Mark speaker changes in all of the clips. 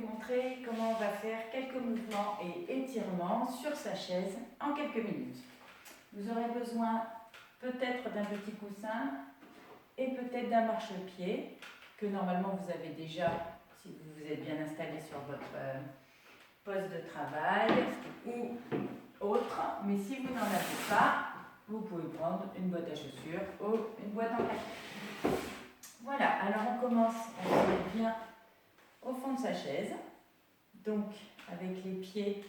Speaker 1: montrer comment on va faire quelques mouvements et étirements sur sa chaise en quelques minutes. Vous aurez besoin peut-être d'un petit coussin et peut-être d'un marchepied que normalement vous avez déjà si vous vous êtes bien installé sur votre poste de travail ou autre. Mais si vous n'en avez pas, vous pouvez prendre une boîte à chaussures ou une boîte en carton. Voilà, alors on commence, on se met bien au fond de sa chaise, donc avec les pieds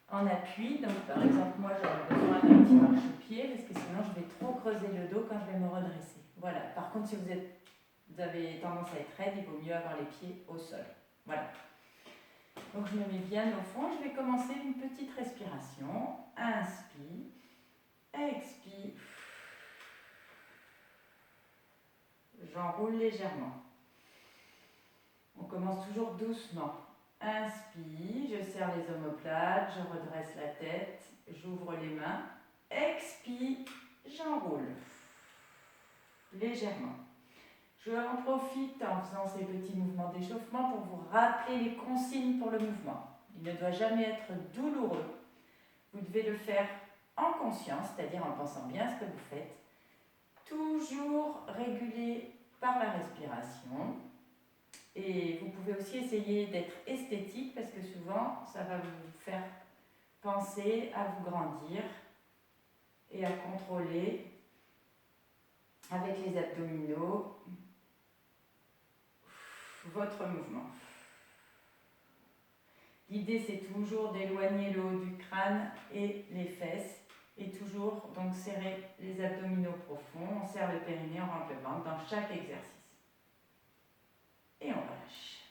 Speaker 1: en appui. Donc par exemple, moi j'aurais besoin d'un petit marchepied parce que sinon je vais trop creuser le dos quand je vais me redresser. Voilà, par contre si vous avez tendance à être raide, il vaut mieux avoir les pieds au sol. Voilà. Donc je me mets bien au fond, je vais commencer une petite respiration. Inspire, expire. J'enroule légèrement. On commence toujours doucement. Inspire, je serre les omoplates, je redresse la tête, j'ouvre les mains. Expire, j'enroule légèrement. Je en profite en faisant ces petits mouvements d'échauffement pour vous rappeler les consignes pour le mouvement. Il ne doit jamais être douloureux. Vous devez le faire en conscience, c'est-à-dire en pensant bien à ce que vous faites. Toujours régulé par la respiration. Et vous pouvez aussi essayer d'être esthétique parce que souvent, ça va vous faire penser à vous grandir et à contrôler avec les abdominaux votre mouvement. L'idée, c'est toujours d'éloigner le haut du crâne et les fesses et toujours donc serrer les abdominaux profonds. On serre le périnée, on rentre le ventre dans chaque exercice. Et on relâche.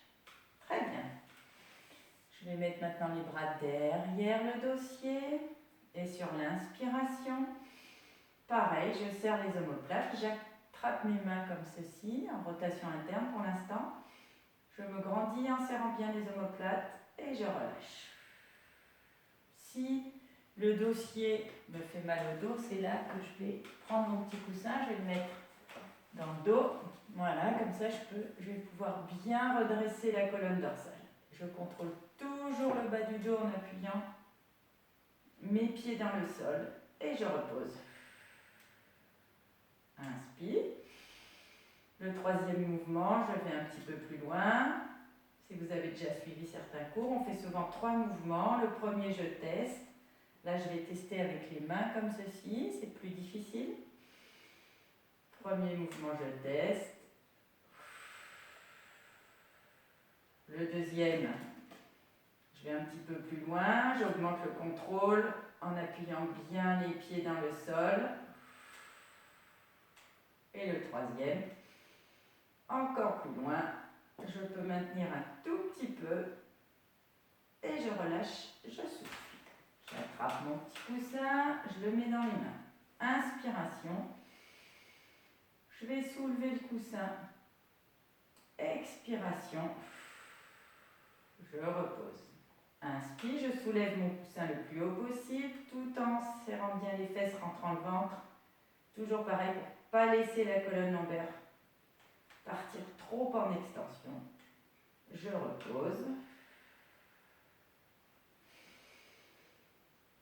Speaker 1: Très bien. Je vais mettre maintenant les bras derrière le dossier et sur l'inspiration. Pareil, je serre les omoplates, j'attrape mes mains comme ceci, en rotation interne pour l'instant. Je me grandis en serrant bien les omoplates et je relâche. Si le dossier me fait mal au dos, c'est là que je vais prendre mon petit coussin, je vais le mettre dans le dos. Voilà, comme ça je vais pouvoir bien redresser la colonne dorsale. Je contrôle toujours le bas du dos en appuyant mes pieds dans le sol et je repose. Inspire. Le troisième mouvement, je vais un petit peu plus loin. Si vous avez déjà suivi certains cours, on fait souvent 3 mouvements. Le premier, je teste. Là, je vais tester avec les mains comme ceci, c'est plus difficile. Premier mouvement, je teste. Le deuxième, je vais un petit peu plus loin, j'augmente le contrôle en appuyant bien les pieds dans le sol. Et le troisième, encore plus loin, je peux maintenir un tout petit peu et je relâche, je souffle. J'attrape mon petit coussin, je le mets dans les mains. Inspiration, je vais soulever le coussin. Expiration, je repose. Inspire, je soulève mon coussin le plus haut possible tout en serrant bien les fesses, rentrant le ventre. Toujours pareil pour ne pas laisser la colonne lombaire partir trop en extension. Je repose.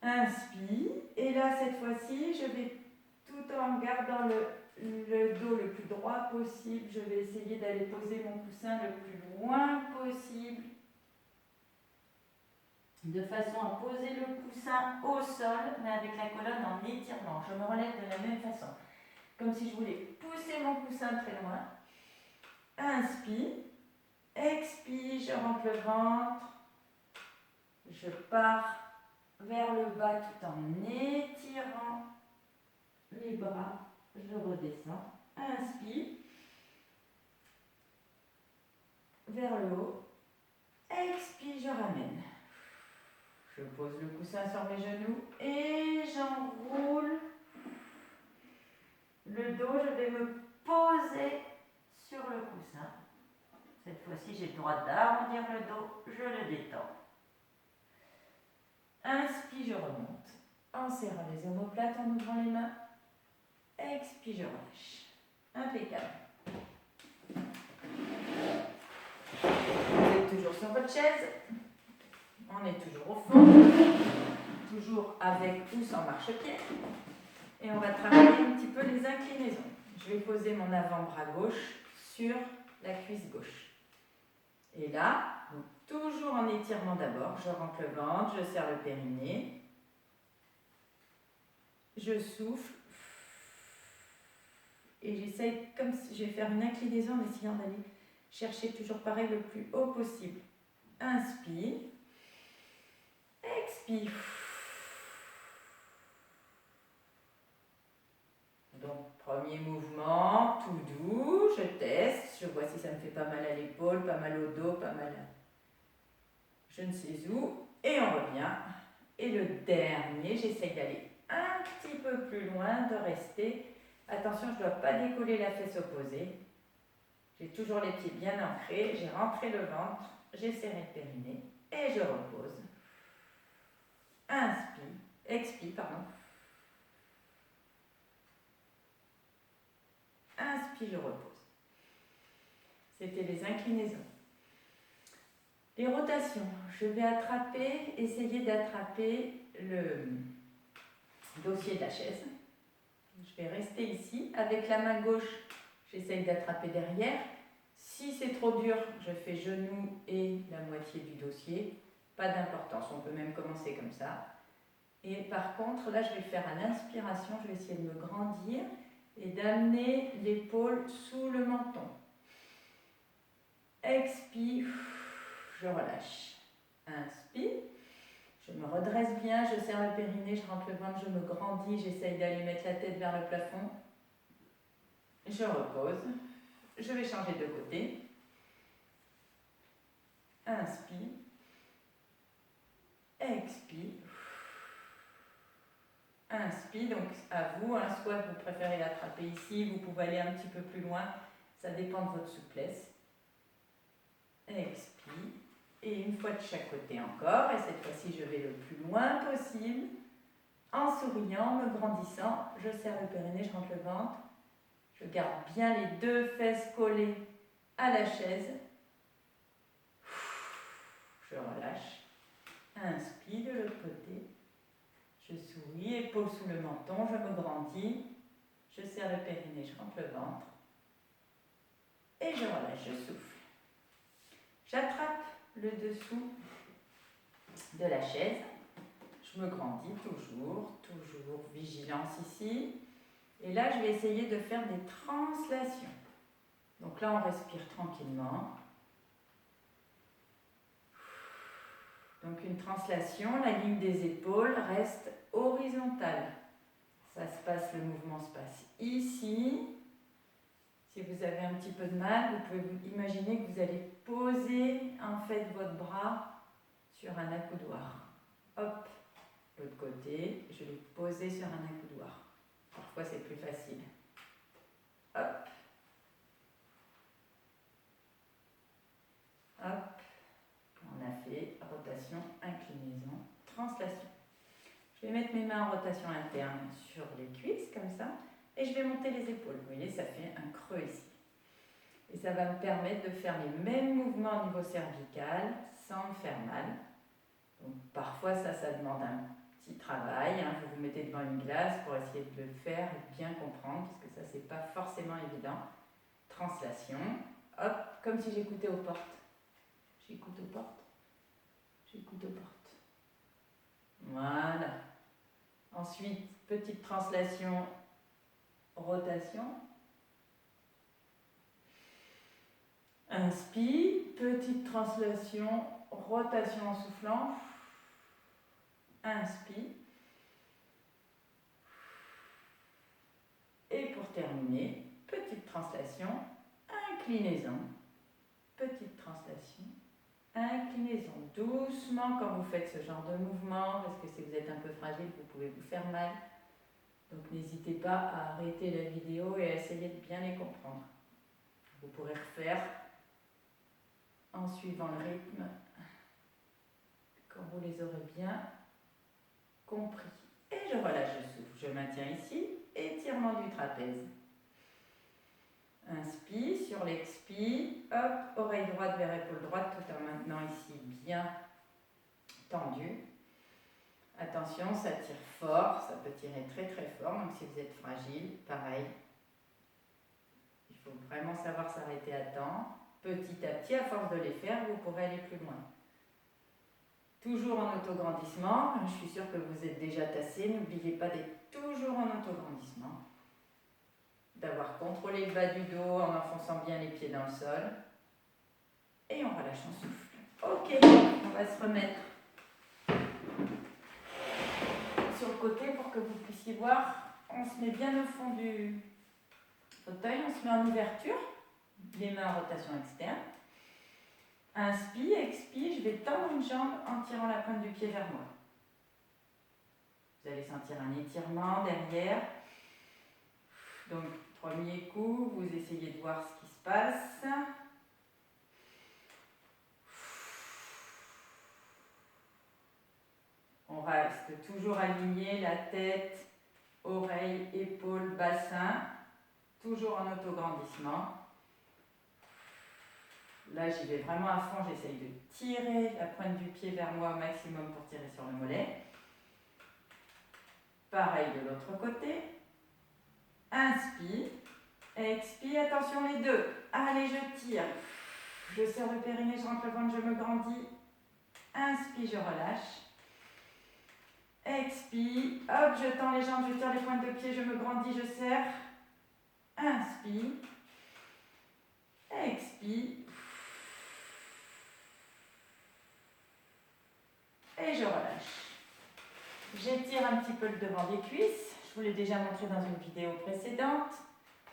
Speaker 1: Inspire. Et là, cette fois-ci, je vais tout en gardant le dos le plus droit possible, je vais essayer d'aller poser mon coussin le plus loin possible. De façon à poser le coussin au sol, mais avec la colonne en étirement. Je me relève de la même façon. Comme si je voulais pousser mon coussin très loin. Inspire. Expire, je rentre le ventre. Je pars vers le bas tout en étirant les bras. Je redescends. Inspire. Vers le haut. Expire, je ramène. Je pose le coussin sur mes genoux et j'enroule le dos. Je vais me poser sur le coussin. Cette fois-ci, j'ai le droit d'arrondir le dos. Je le détends. Inspire, je remonte. En serrant les omoplates, en ouvrant les mains. Expire, je relâche. Impeccable. Vous êtes toujours sur votre votre chaise, on est toujours au fond, toujours avec ou sans marchepied. Et on va travailler un petit peu les inclinaisons. Je vais poser mon avant-bras gauche sur la cuisse gauche. Et là, donc, toujours en étirement d'abord, je rentre le ventre, je serre le périnée, je souffle et j'essaye, comme si je vais faire une inclinaison en essayant d'aller chercher toujours pareil le plus haut possible. Inspire, expire. Donc, premier mouvement, tout doux, je teste, je vois si ça me fait pas mal à l'épaule, pas mal au dos, pas mal à je ne sais où, et on revient. Et le dernier, j'essaye d'aller un petit peu plus loin, de rester. Attention, je ne dois pas décoller la fesse opposée. J'ai toujours les pieds bien ancrés, j'ai rentré le ventre, j'ai serré le périnée, et je repose. Inspire, expire, pardon. Inspire, je repose. C'était les inclinaisons. Les rotations, je vais essayer d'attraper le dossier de la chaise. Je vais rester ici. Avec la main gauche, j'essaye d'attraper derrière. Si c'est trop dur, je fais genou et la moitié du dossier. Pas d'importance, on peut même commencer comme ça. Et par contre, là, je vais faire à l'inspiration, je vais essayer de me grandir et d'amener l'épaule sous le menton. Expire, je relâche. Inspire, je me redresse bien, je serre le périnée, je rentre le ventre, je me grandis, j'essaye d'aller mettre la tête vers le plafond. Je repose, je vais changer de côté. Inspire, expire. Inspire, donc à vous, hein, soit vous préférez l'attraper ici, vous pouvez aller un petit peu plus loin, ça dépend de votre souplesse. Expire, et une fois de chaque côté encore, et cette fois-ci je vais le plus loin possible, en souriant, me grandissant, je serre le périnée, je rentre le ventre, je garde bien les deux fesses collées à la chaise, je relâche, inspire de l'autre côté, je souris, épaule sous le menton, je me grandis, je serre le périnée, je rentre le ventre, et je relâche, je souffle. J'attrape le dessous de la chaise, je me grandis toujours, vigilance ici. Et là, je vais essayer de faire des translations. Donc là, on respire tranquillement. Donc une translation, la ligne des épaules reste horizontale. Ça se passe, le mouvement se passe ici. Si vous avez un petit peu de mal, vous pouvez vous imaginer que vous allez poser en fait votre bras sur un accoudoir. Hop, l'autre côté, je vais poser sur un accoudoir. Parfois c'est plus facile. Hop. Hop. On a fait rotation, inclinaison, translation. Je vais mettre mes mains en rotation interne sur les cuisses, comme ça, et je vais monter les épaules. Vous voyez, ça fait un creux ici. Et ça va me permettre de faire les mêmes mouvements au niveau cervical sans me faire mal. Donc parfois ça demande un petit travail. Hein. Vous vous mettez devant une glace pour essayer de le faire et bien comprendre, parce que ça c'est pas forcément évident. Translation. Hop, comme si j'écoutais aux portes. J'écoute aux portes. J'écoute aux portes. Voilà. Ensuite, petite translation, rotation. Inspire, petite translation, rotation en soufflant. Inspire. Et pour terminer, petite translation, inclinaison. Petite translation, inclinaison. Doucement quand vous faites ce genre de mouvement, parce que si vous êtes un peu fragile, vous pouvez vous faire mal. Donc n'hésitez pas à arrêter la vidéo et à essayer de bien les comprendre. Vous pourrez refaire en suivant le rythme quand vous les aurez bien compris. Et je relâche le souffle. Je maintiens ici, étirement du trapèze. Inspire, sur l'expire, hop, oreille droite vers épaule droite, tout en maintenant ici bien tendu. Attention, ça tire fort, ça peut tirer très très fort, même si vous êtes fragile, pareil. Il faut vraiment savoir s'arrêter à temps. Petit à petit, à force de les faire, vous pourrez aller plus loin. Toujours en autograndissement, je suis sûre que vous êtes déjà tassé, n'oubliez pas d'être toujours en autograndissement. D'avoir contrôlé le bas du dos en enfonçant bien les pieds dans le sol. Et on relâche en souffle. Ok, on va se remettre sur le côté pour que vous puissiez voir. On se met bien au fond du fauteuil, on se met en ouverture, les mains en rotation externe. Inspire, expire, je vais tendre une jambe en tirant la pointe du pied vers moi. Vous allez sentir un étirement derrière. Donc, premier coup, vous essayez de voir ce qui se passe. On reste toujours aligné, la tête, oreille, épaule, bassin, toujours en autograndissement. Là, j'y vais vraiment à fond, j'essaye de tirer la pointe du pied vers moi au maximum pour tirer sur le mollet. Pareil de l'autre côté. Inspire, expire, attention les deux. Allez, je tire. Je serre le périnée, je rentre le ventre, je me grandis. Inspire, je relâche. Expire, hop, je tends les jambes, je tire les pointes de pied, je me grandis, je serre. Inspire. Expire. Et je relâche. J'étire un petit peu le devant des cuisses. Je vous l'ai déjà montré dans une vidéo précédente.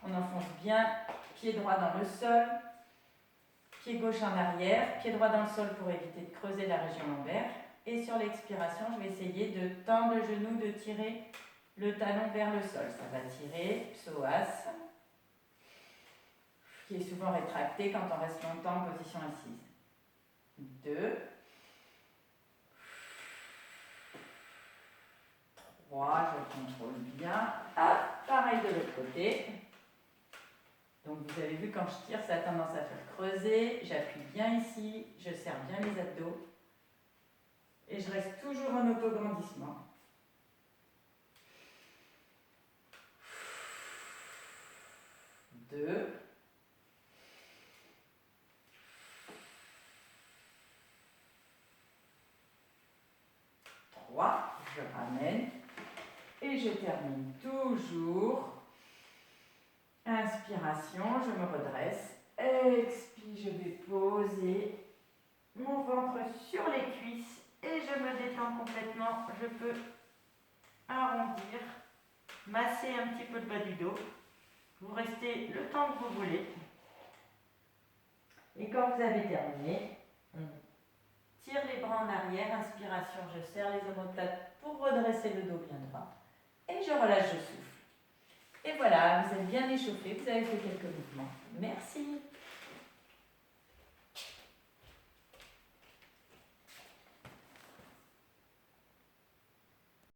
Speaker 1: On enfonce bien, pied droit dans le sol, pied gauche en arrière, pied droit dans le sol pour éviter de creuser la région lombaire. Et sur l'expiration, je vais essayer de tendre le genou, de tirer le talon vers le sol. Ça va tirer, psoas, qui est souvent rétracté quand on reste longtemps en position assise. 2, 3, je contrôle bien. Hop, pareil de l'autre côté. Donc vous avez vu, quand je tire, ça a tendance à faire creuser. J'appuie bien ici, je serre bien les abdos. Et je reste toujours en autograndissement. 2. 3. Je ramène. Et je termine toujours. Inspiration, je me redresse. Expire, je vais poser mon ventre sur les cuisses et je me détends complètement. Je peux arrondir, masser un petit peu le bas du dos. Vous restez le temps que vous voulez. Et quand vous avez terminé, on tire les bras en arrière. Inspiration, je serre les omoplates pour redresser le dos bien droit. Et je relâche, je souffle. Et voilà, vous êtes bien échauffé, vous avez fait quelques mouvements. Merci.